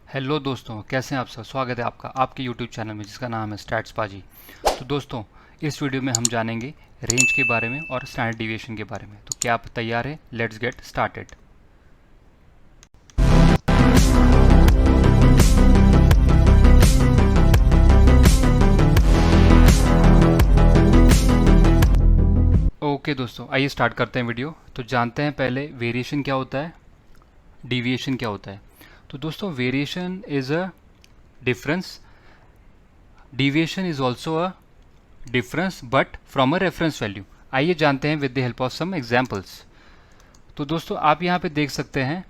Hello दोस्तों, कैसे हैं आप सब। स्वागत है आपका आपके यूट्यूब चैनल में जिसका नाम है स्टैट्स पाजी। तो दोस्तों, इस वीडियो में हम जानेंगे रेंज के बारे में और स्टैंडर्ड डिविएशन के बारे में। तो क्या आप तैयार हैं? Let's get started. ओके दोस्तों, आइए स्टार्ट करते हैं वीडियो। तो जानते हैं पहले वेरिएशन क्या होता है, डिविएशन क्या होता है। तो दोस्तों, variation is a difference, deviation is also a difference but from a reference value. आइए जानते हैं with the help of some examples. तो दोस्तों, आप यहाँ पे देख सकते हैं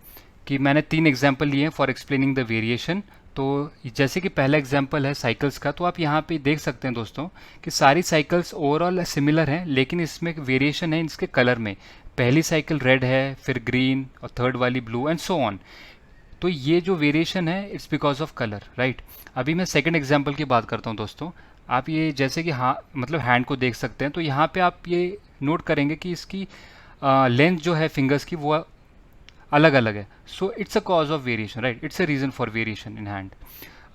कि मैंने 3 एग्जांपल लिए हैं फॉर एक्सप्लेनिंग द वेरिएशन। तो जैसे कि पहला एग्जांपल है साइकिल्स का, तो आप यहाँ पे देख सकते हैं दोस्तों कि सारी साइकिल्स ओवरऑल सिमिलर हैं, लेकिन इसमें वेरिएशन है इसके कलर में। पहली साइकिल रेड है, फिर ग्रीन, और थर्ड वाली ब्लू एंड सो ऑन। तो ये जो वेरिएशन है it's because of colour, right. अभी मैं सेकंड एग्जांपल की बात करता हूँ दोस्तों। आप ये जैसे कि हाँ मतलब हैंड को देख सकते हैं, तो यहाँ पे आप ये नोट करेंगे कि इसकी लेंथ जो है फिंगर्स की वो अलग अलग है। So it's a cause of variation, right, it's a reason for variation in hand.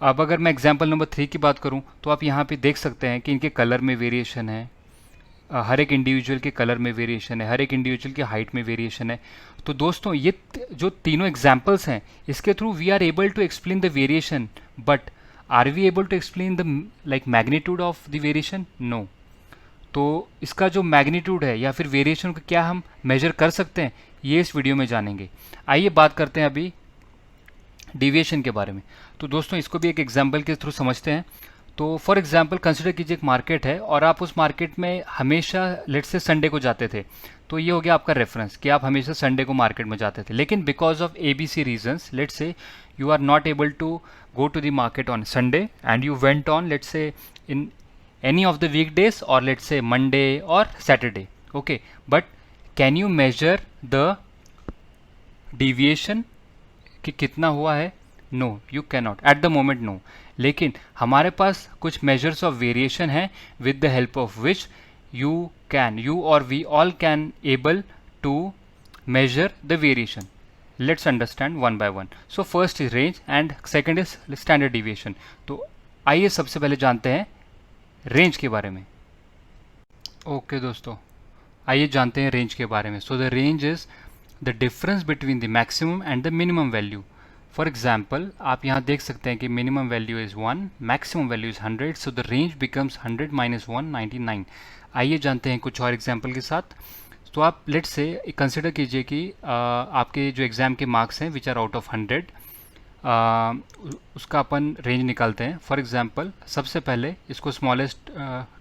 अब अगर मैं एग्जांपल नंबर 3 की बात करूं, तो आप यहाँ पे देख सकते हैं कि इनके कलर में वेरिएशन है। हर एक इंडिविजुअल के कलर में वेरिएशन है, हर एक इंडिविजुअल की हाइट में वेरिएशन है। तो दोस्तों, ये जो तीनों एग्जांपल्स हैं, इसके through we are able to explain the variation, but are we able to explain the like magnitude of the variation? No. तो इसका जो मैग्नीट्यूड है या फिर वेरिएशन को क्या हम मेजर कर सकते हैं, ये इस वीडियो में जानेंगे। आइए बात करते हैं अभी डिविएशन के बारे में। तो दोस्तों, इसको भी एक एग्जांपल के थ्रू समझते हैं। तो फॉर एग्जांपल कंसिडर कीजिए एक मार्केट है और आप उस मार्केट में हमेशा लेट्स से संडे को जाते थे। तो ये हो गया आपका रेफरेंस कि आप हमेशा संडे को मार्केट में जाते थे, लेकिन because of ABC reasons let's say you are not able to go to the market on Sunday and you went on let's say in any of the weekdays or let's say Monday or Saturday. Okay, but can you measure the deviation कि कितना हुआ है? No, you can not at the moment, no. लेकिन हमारे पास कुछ measures of variation है with the help of which you और we all can able to measure the variation. Let's understand one by one. So first is range and second is standard deviation. तो आइए सबसे पहले जानते हैं range के बारे में। ओके दोस्तों, आइए जानते हैं रेंज के बारे में। So the range is the difference between the maximum and the minimum value. For example, आप यहाँ देख सकते हैं कि minimum value is 1, maximum value is 100, so the range becomes 100 - 1 99। आइए जानते हैं कुछ और एग्जाम्पल के साथ। तो आप लेट्स से कंसिडर कीजिए कि आपके जो एग्ज़ाम के मार्क्स हैं विच आर आउट ऑफ 100, उसका अपन रेंज निकालते हैं। फॉर एग्जांपल, सबसे पहले इसको स्मॉलेस्ट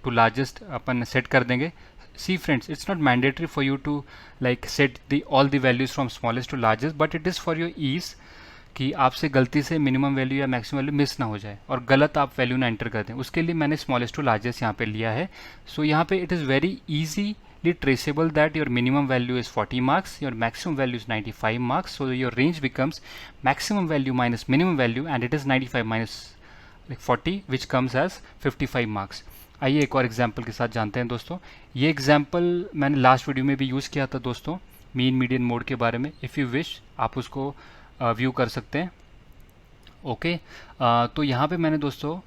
टू लार्जेस्ट अपन सेट कर देंगे। See friends, it's not mandatory for you to like set the all the values from smallest to largest, but it is for your ease कि आपसे गलती से मिनिमम वैल्यू या मैक्सिमम वैल्यू मिस ना हो जाए और गलत आप वैल्यू ना एंटर कर दें। उसके लिए मैंने स्मॉलेस्ट टू लार्जेस्ट यहाँ पे लिया है। सो यहाँ पे it is very easy traceable that your minimum value is 40 marks, your maximum value is 95 marks, so your range becomes maximum value minus minimum value and it is 95 minus 40 which comes as 55 marks. आइए एक और example के साथ जानते हैं दोस्तों। ये example मैंने लास्ट वीडियो में भी यूज़ किया था दोस्तों, मीन मीडियन मोड के बारे में। इफ़ यू विश आप उसको व्यू कर सकते हैं। ओके, तो यहाँ पे मैंने दोस्तों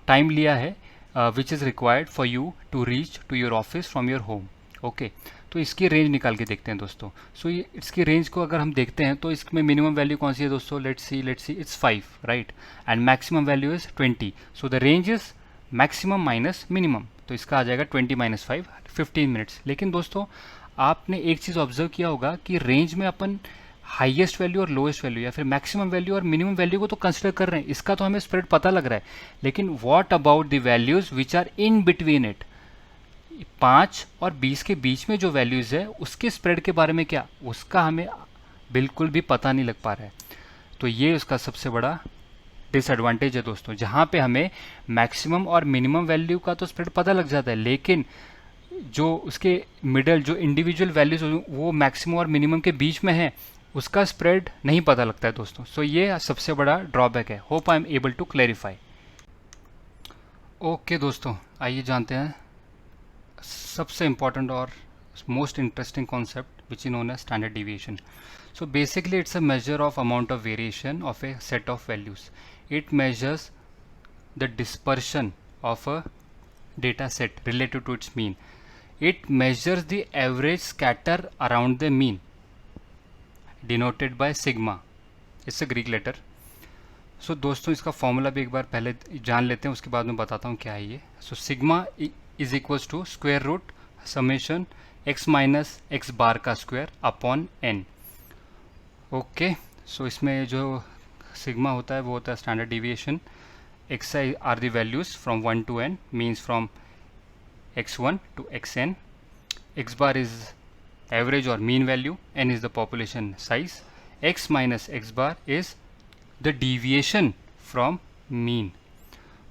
टाइम लिया है which is required for you to reach to your office from your home. Okay, तो इसकी रेंज निकाल के देखते हैं दोस्तों। सो ये इसकी रेंज को अगर हम देखते हैं तो इसमें मिनिमम वैल्यू कौन सी है दोस्तों? Let's see it's 5, right, and maximum value is 20। So the range is maximum minus minimum, तो इसका आ जाएगा 20 - 5, 15 मिनट्स। लेकिन दोस्तों, आपने एक चीज़ ऑब्जर्व किया होगा कि रेंज में अपन हाईएस्ट वैल्यू और लोएस्ट वैल्यू या फिर मैक्सिमम वैल्यू और मिनिमम वैल्यू को तो कंसिडर कर रहे हैं, इसका तो हमें स्प्रेड पता लग रहा है। लेकिन what about the values which are in between it? 5 और 20 के बीच में जो वैल्यूज़ है उसके स्प्रेड के बारे में क्या, उसका हमें बिल्कुल भी पता नहीं लग पा रहा है। तो ये उसका सबसे बड़ा डिसएडवांटेज है दोस्तों, जहाँ पे हमें मैक्सिमम और मिनिमम वैल्यू का तो स्प्रेड पता लग जाता है, लेकिन जो उसके मिडल जो इंडिविजुअल वैल्यूज वो मैक्सिमम और मिनिमम के बीच में है उसका स्प्रेड नहीं पता लगता है दोस्तों। सो ये सबसे बड़ा ड्रॉबैक है। Hope I am able to clarify. Okay दोस्तों, आइए जानते हैं सबसे इम्पॉर्टेंट और most interesting concept which is known as standard deviation. So basically it's a measure of amount of variation of a set of values. It measures the dispersion of a data set related to its mean. It measures the average scatter around the mean, denoted by sigma. It's a Greek letter. So दोस्तों इसका formula भी एक बार पहले जान लेते हैं, उसके बाद मैं बताता हूँ क्या है ये. So sigma is equals to square root summation x minus x bar का square upon n. Okay, so इसमें जो सिग्मा होता है वो होता है standard deviation. x are the values from 1 to n, means from x1 to xn. x bar is average or mean value, n is the population size, x minus x bar is the deviation from mean.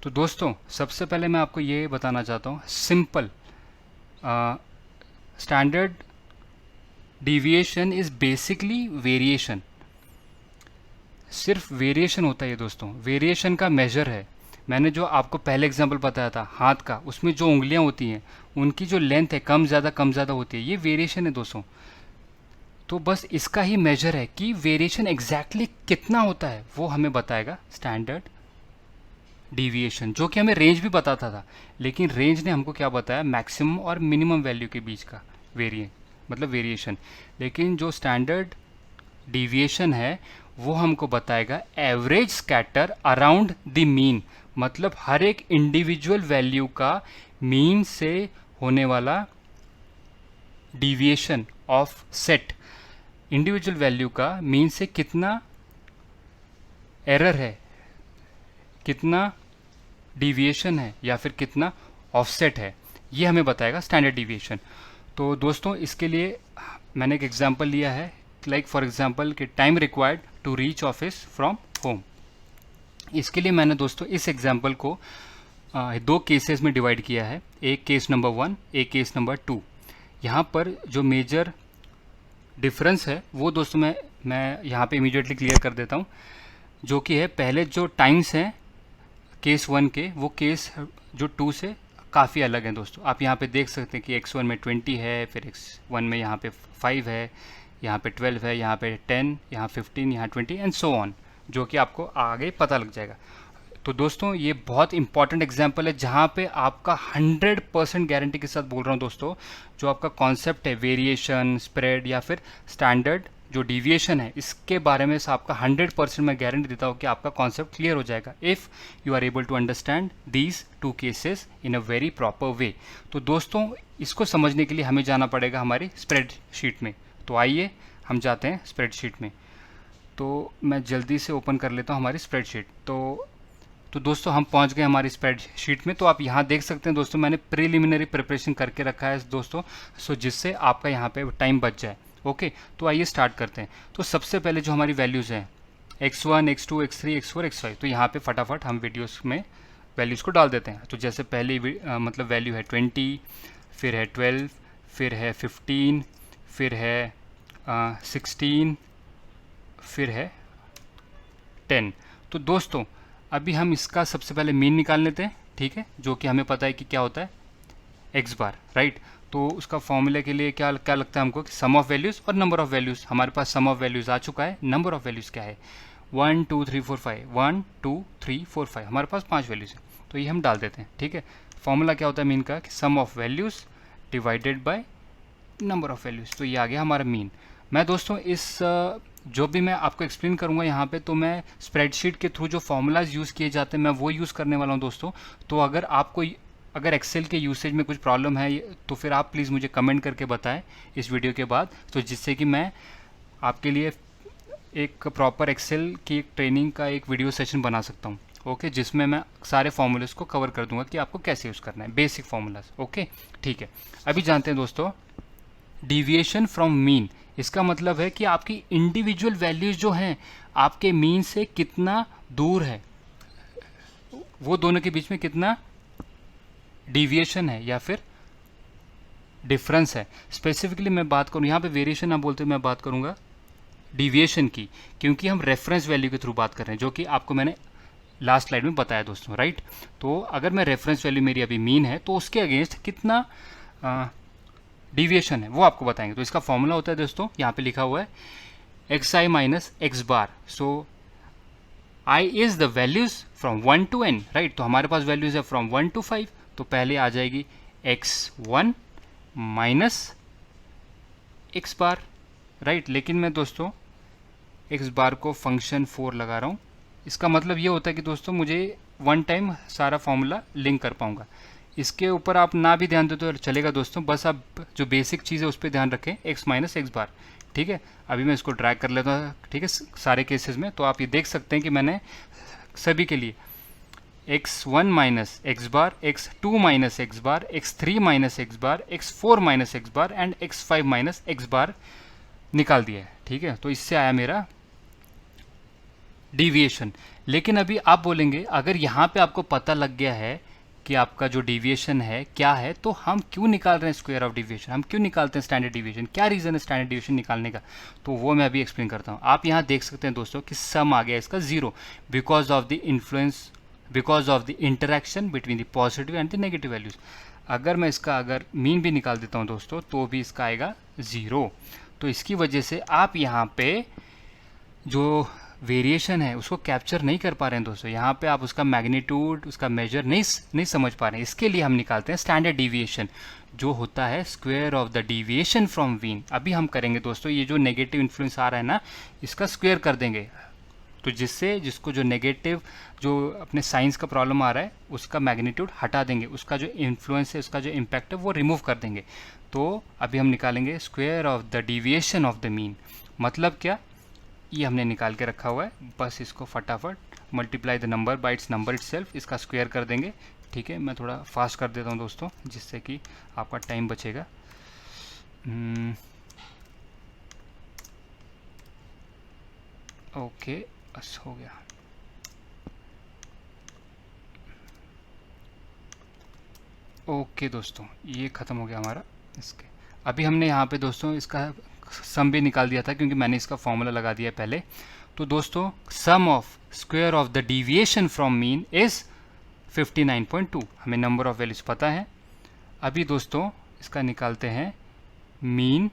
तो दोस्तों सबसे पहले मैं आपको ये बताना चाहता हूँ, simple standard deviation is basically variation. सिर्फ वेरिएशन होता है ये दोस्तों, वेरिएशन का मेजर है. मैंने जो आपको पहले एग्जांपल बताया था हाथ का, उसमें जो उंगलियां होती हैं उनकी जो लेंथ है कम ज़्यादा होती है, ये वेरिएशन है दोस्तों. तो बस इसका ही मेजर है कि वेरिएशन एग्जैक्टली कितना होता है वो हमें बताएगा स्टैंडर्ड डिविएशन, जो कि हमें रेंज भी बताता था. लेकिन रेंज ने हमको क्या बताया, मैक्सिमम और मिनिमम वैल्यू के बीच का वेरिएशन. लेकिन जो स्टैंडर्ड डिविएशन है वो हमको बताएगा average scatter around the mean, मतलब हर एक इंडिविजुअल वैल्यू का मीन से होने वाला deviation of set. Individual value का मीन से कितना एरर है, कितना डिविएशन है या फिर कितना ऑफसेट है, ये हमें बताएगा स्टैंडर्ड डिविएशन. तो दोस्तों इसके लिए मैंने एक एग्जांपल लिया है, लाइक फॉर एग्जांपल कि time required to reach office from home. इसके लिए मैंने दोस्तों इस एग्जांपल को दो केसेस में डिवाइड किया है, एक केस नंबर 1, एक केस नंबर 2. यहाँ पर जो मेजर डिफरेंस है वो दोस्तों मैं यहाँ पे इमीडिएटली क्लियर कर देता हूँ, जो कि है पहले जो टाइम्स हैं केस 1 के, वो केस जो 2 से काफ़ी अलग हैं दोस्तों. आप यहाँ पे देख सकते हैं कि x1 में 20 है, फिर x1 में यहाँ पे 5 है, यहाँ पे 12 है, यहाँ पे 10, यहाँ 15, यहाँ 20 एंड सो ऑन, जो कि आपको आगे पता लग जाएगा. तो दोस्तों ये बहुत इंपॉर्टेंट एग्जांपल है जहाँ पे आपका 100% गारंटी के साथ बोल रहा हूँ दोस्तों, जो आपका कॉन्सेप्ट है वेरिएशन, स्प्रेड या फिर स्टैंडर्ड जो डिविएशन है, इसके बारे में आपका 100% मैं गारंटी देता हूँ कि आपका कॉन्सेप्ट क्लियर हो जाएगा if you are able to understand these 2 cases in a very proper way. तो दोस्तों इसको समझने के लिए हमें जाना पड़ेगा हमारी स्प्रेडशीट में. तो आइए हम जाते हैं स्प्रेडशीट में. तो मैं जल्दी से ओपन कर लेता हूँ हमारी स्प्रेडशीट. तो दोस्तों हम पहुंच गए हमारी स्प्रेडशीट में. तो आप यहाँ देख सकते हैं दोस्तों मैंने प्रीलिमिनरी प्रिपरेशन करके रखा है दोस्तों, सो जिससे आपका यहाँ पे टाइम बच जाए. ओके, तो आइए स्टार्ट करते हैं. तो सबसे पहले जो हमारी वैल्यूज़ हैं x1, x2, x3, x4, x5, तो यहाँ पे फटाफट हम वीडियोस में वैल्यूज़ को डाल देते हैं. तो जैसे पहली मतलब वैल्यू है 20, फिर है 12, फिर है 15, फिर है 16, फिर है 10. तो दोस्तों अभी हम इसका सबसे पहले मीन निकाल लेते हैं, ठीक है, जो कि हमें पता है कि क्या होता है एक्स बार, राइट. तो उसका फॉर्मूला के लिए क्या लगता है हमको कि सम ऑफ वैल्यूज़ और नंबर ऑफ वैल्यूज़. हमारे पास सम ऑफ वैल्यूज़ आ चुका है, नंबर ऑफ वैल्यूज़ क्या है 1 2 3 4 5, 1 2 3 4 5, हमारे पास 5 वैल्यूज़ है. तो ये हम डाल देते हैं, ठीक है. फॉर्मूला क्या होता है मीन का कि sum of values divided by number of values. तो ये आ गया हमारा मीन. मैं दोस्तों इस जो भी मैं आपको एक्सप्लेन करूंगा यहाँ पे, तो मैं स्प्रेडशीट के थ्रू जो फॉर्मूलाज यूज़ किए जाते हैं मैं वो यूज़ करने वाला हूँ दोस्तों. तो अगर एक्सेल के यूसेज में कुछ प्रॉब्लम है तो फिर आप प्लीज़ मुझे कमेंट करके बताएं इस वीडियो के बाद, तो जिससे कि मैं आपके लिए एक प्रॉपर एक्सेल की एक ट्रेनिंग का एक वीडियो सेशन बना सकता हूँ. ओके, जिसमें मैं सारे फॉर्मूलाज को कवर कर दूंगा कि आपको कैसे यूज़ करना है, बेसिक फॉर्मूलाज. ओके, ठीक है. अभी जानते हैं दोस्तों डिविएशन फ्रॉम मीन. इसका मतलब है कि आपकी इंडिविजुअल वैल्यूज जो हैं आपके मीन से कितना दूर है, वो दोनों के बीच में कितना डिविएशन है या फिर डिफरेंस है. स्पेसिफिकली मैं बात करूँ यहाँ पे वेरिएशन ना बोलते मैं बात करूँगा डिविएशन की, क्योंकि हम रेफरेंस वैल्यू के थ्रू बात कर रहे हैं, जो कि आपको मैंने लास्ट स्लाइड में बताया दोस्तों, राइट. तो अगर मैं रेफरेंस वैल्यू मेरी अभी मीन है तो उसके अगेंस्ट कितना डिविएशन है वो आपको बताएंगे. तो इसका फॉर्मूला होता है दोस्तों, यहाँ पे लिखा हुआ है x I minus x bar. So I is the values from 1 to n, right. तो हमारे पास वैल्यूज है फ्रॉम 1 to 5. तो पहले आ जाएगी x1 माइनस एक्स बार, राइट. लेकिन मैं दोस्तों एक्स बार को फंक्शन 4 लगा रहा हूँ. इसका मतलब ये होता है कि दोस्तों मुझे वन टाइम सारा फॉर्मूला लिंक कर पाऊंगा. इसके ऊपर आप ना भी ध्यान दे तो चलेगा दोस्तों, बस आप जो बेसिक चीज़ है उस पर ध्यान रखें, x माइनस एक्स बार. ठीक है, अभी मैं इसको ड्रैग कर लेता हूँ. ठीक है, सारे केसेस में तो आप ये देख सकते हैं कि मैंने सभी के लिए x1 minus x bar, x2 minus x bar, x3 minus x bar, x4 minus x bar and x5 minus x bar निकाल दिया है. ठीक है, तो इससे आया मेरा डिविएशन. लेकिन अभी आप बोलेंगे अगर यहाँ पे आपको पता लग गया है कि आपका जो डिविएशन है क्या है, तो हम क्यों निकाल रहे हैं स्क्वायर ऑफ डिविएशन, हम क्यों निकालते हैं स्टैंडर्ड डिविएशन, क्या रीज़न है स्टैंडर्ड डिविएशन निकालने का, तो वो मैं अभी एक्सप्लेन करता हूँ. आप यहाँ देख सकते हैं दोस्तों कि सम आ गया इसका 0 because of the influence, because of the interaction between the positive and the negative values. अगर मैं इसका अगर मीन भी निकाल देता हूँ दोस्तों तो भी इसका आएगा 0. तो इसकी वजह से आप यहाँ पे जो वेरिएशन है उसको कैप्चर नहीं कर पा रहे हैं दोस्तों. यहाँ पे आप उसका मैग्नीट्यूड, उसका मेजर नहीं समझ पा रहे हैं. इसके लिए हम निकालते हैं स्टैंडर्ड डिविएशन, जो होता है square of the deviation from mean. अभी हम करेंगे दोस्तों, ये जो नेगेटिव इन्फ्लुएंस आ रहा है ना, इसका स्क्वायर कर देंगे. तो जिसको जो नेगेटिव जो अपने साइंस का प्रॉब्लम आ रहा है उसका मैग्नीट्यूड हटा देंगे, उसका जो इन्फ्लुएंस है, उसका जो इम्पैक्ट है वो रिमूव कर देंगे. तो अभी हम निकालेंगे square of the deviation of the mean. मतलब क्या, ये हमने निकाल के रखा हुआ है, बस इसको फटाफट multiply the number by it's number itself, इसका स्क्वायर कर देंगे. ठीक है, मैं थोड़ा फास्ट कर देता हूँ दोस्तों जिससे कि आपका टाइम बचेगा. ओके, बस हो गया. ओके दोस्तों, ये ख़त्म हो गया हमारा. इसके अभी हमने यहाँ पे दोस्तों इसका सम भी निकाल दिया था क्योंकि मैंने इसका फॉर्मूला लगा दिया पहले. तो दोस्तों sum of square of the deviation from mean is 59.2. हमें नंबर ऑफ वैल्यूज पता है. अभी दोस्तों इसका निकालते हैं mean,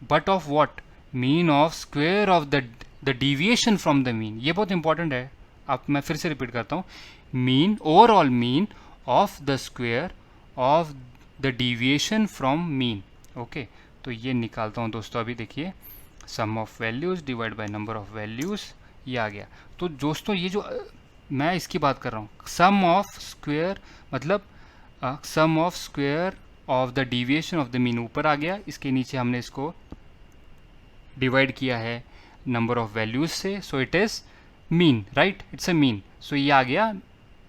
but of what, mean of square of the deviation from the mean. ये बहुत इंपॉर्टेंट है. अब मैं फिर से रिपीट करता हूँ, mean, overall mean of the square of the deviation from mean. Okay, तो ये निकालता हूँ दोस्तों. अभी देखिए, sum of values divide by number of values, ये आ गया. तो दोस्तों ये जो मैं इसकी बात कर रहा हूँ, सम ऑफ स्क्वायर मतलब sum of square of the deviation of the mean ऊपर आ गया, इसके नीचे हमने इसको डिवाइड किया है नंबर ऑफ वैल्यूज से. So it is mean, right, it's a mean. सो ये आ गया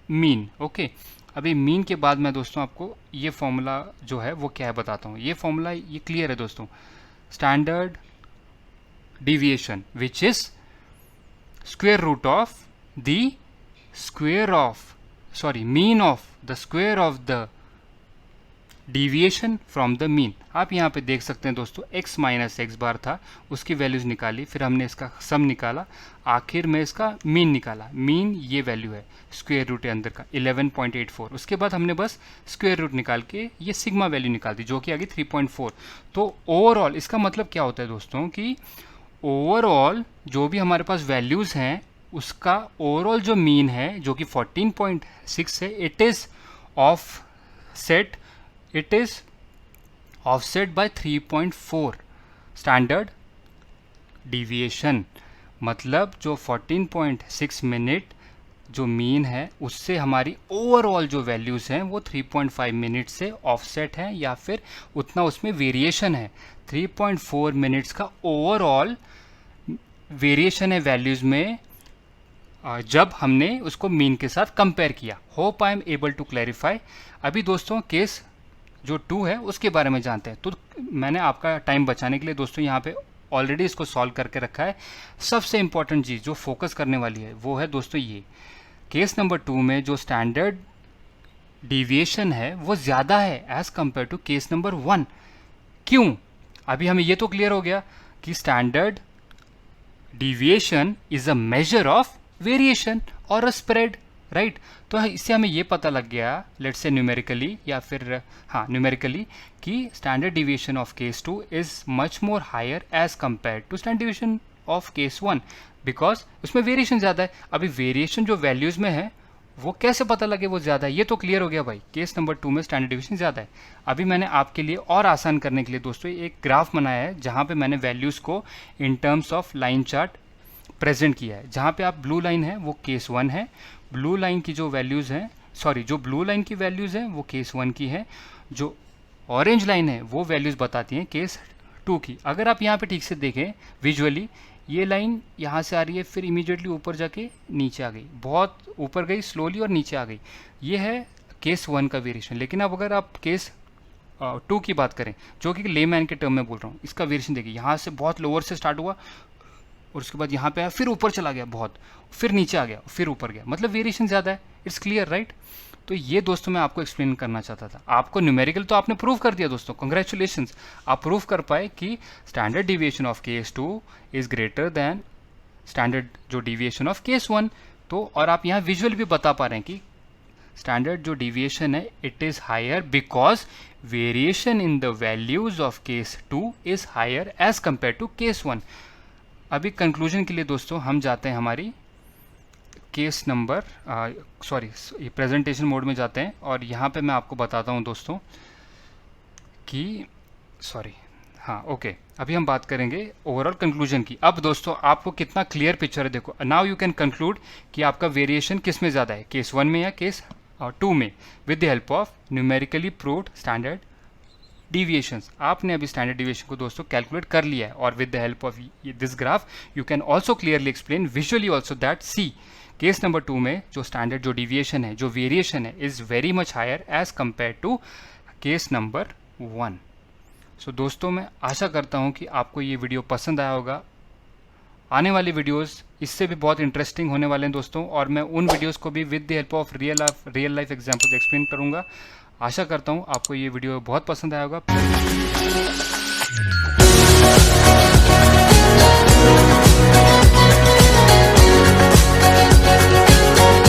मीन. ओके, अभी मीन के बाद मैं दोस्तों आपको ये फॉर्मूला जो है वो क्या है बताता हूँ. ये फॉर्मूला ये क्लियर है दोस्तों, standard deviation which is square root of the square of mean of the square of the deviation from the mean. आप यहाँ पे देख सकते हैं दोस्तों, x माइनस एक्स बार था, उसकी वैल्यूज निकाली, फिर हमने इसका सम निकाला, आखिर में इसका मीन निकाला. मीन ये वैल्यू है स्क्वायर रूट के अंदर का 11.84. उसके बाद हमने बस स्क्वायर रूट निकाल के ये सिग्मा वैल्यू निकाल दी जो कि आ गई 3.4. तो ओवरऑल इसका मतलब क्या होता है दोस्तों कि ओवरऑल जो भी हमारे पास वैल्यूज़ हैं उसका ओवरऑल जो मीन है जो कि 14.6 है, it is offset by 3.4 standard deviation. मतलब जो 14.6 मिनट जो मीन है उससे हमारी ओवरऑल जो वैल्यूज़ हैं वो 3.5 मिनट से ऑफसेट हैं या फिर उतना उसमें वेरिएशन है. 3.4 मिनट्स का ओवरऑल वेरिएशन है वैल्यूज़ में जब हमने उसको मीन के साथ कंपेयर किया. Hope I am able to clarify. अभी दोस्तों केस जो 2 है उसके बारे में जानते हैं. तो मैंने आपका टाइम बचाने के लिए दोस्तों यहाँ पे ऑलरेडी इसको सॉल्व करके रखा है. सबसे इंपॉर्टेंट चीज़ जो फोकस करने वाली है वो है दोस्तों ये, केस नंबर 2 में जो स्टैंडर्ड डिविएशन है वो ज़्यादा है as compare to case number 1. क्यों? अभी हमें ये तो क्लियर हो गया कि standard deviation is a measure of variation और अ स्प्रेड, राइट. तो इससे हमें ये पता लग गया, लेट्स से न्यूमेरिकली या फिर न्यूमेरिकली, कि standard deviation of case 2 is much more higher as compare to standard deviation of case 1 because उसमें वेरिएशन ज़्यादा है। अभी वेरिएशन जो वैल्यूज़ में है वो कैसे पता लगे वो ज़्यादा है, ये तो क्लियर हो गया भाई। केस नंबर 2 में स्टैंडर्ड डिवीजन ज़्यादा है। अभी मैंने आपके लिए और आसान करने के लिए दोस्तों एक ग्राफ बनाया है जहाँ पे मैंने वैल्यूज़ को in terms of line chart present किया है। जहाँ पे आप ब्लू लाइन है वो केस 1 है, ब्लू लाइन की जो वैल्यूज़ हैं जो ब्लू लाइन की वैल्यूज़ हैं वो केस 1 की है, जो ऑरेंज लाइन है वो वैल्यूज़ बताती हैं केस 2 की। अगर आप यहाँ पे ठीक से देखें विजुअली, ये लाइन यहाँ से आ रही है फिर इमीडिएटली ऊपर जाके नीचे आ गई, बहुत ऊपर गई स्लोली और नीचे आ गई, ये है केस 1 का वेरिएशन। लेकिन अब अगर आप केस 2 की बात करें, जो कि लेमैन के टर्म में बोल रहा हूँ, इसका वेरिएशन देखिए, यहाँ से बहुत लोअर से स्टार्ट हुआ और उसके बाद यहाँ पे आया फिर ऊपर चला गया बहुत, फिर नीचे आ गया फिर ऊपर गया, मतलब वेरिएशन ज़्यादा है। It's clear right. तो ये दोस्तों मैं आपको एक्सप्लेन करना चाहता था। आपको न्यूमेरिकल तो आपने प्रूव कर दिया दोस्तों, कंग्रेचुलेशंस, आप प्रूव कर पाए कि standard deviation of case 2 is greater than standard जो डिविएशन ऑफ केस 1। तो और आप यहाँ विजुअल भी बता पा रहे हैं कि स्टैंडर्ड जो डिविएशन है it is higher because variation in the values of case 2 is higher as compare to case 1। अभी कंक्लूजन के लिए दोस्तों हम जाते हैं हमारी केस नंबर ये प्रेजेंटेशन मोड में जाते हैं और यहाँ पे मैं आपको बताता हूँ दोस्तों कि अभी हम बात करेंगे ओवरऑल कंक्लूजन की। अब दोस्तों आपको कितना क्लियर पिक्चर है, देखो नाउ यू कैन कंक्लूड कि आपका वेरिएशन किस में ज़्यादा है, केस 1 में या केस 2 में, with the help of numerically proved standard deviations. आपने अभी स्टैंडर्ड डिविएशन को दोस्तों कैलकुलेट कर लिया है और with the help of this graph you can also clearly explain visually also that see case number 2 में जो स्टैंडर्ड जो डिविएशन है, जो वेरिएशन है, is very much higher as compare to case number 1। So दोस्तों मैं आशा करता हूँ कि आपको ये वीडियो पसंद आया होगा। आने वाली वीडियोस इससे भी बहुत इंटरेस्टिंग होने वाले हैं दोस्तों, और मैं उन वीडियोस को भी with the help of real life examples explain करूँगा। आशा करता हूँ आपको ये वीडियो बहुत पसंद आया होगा।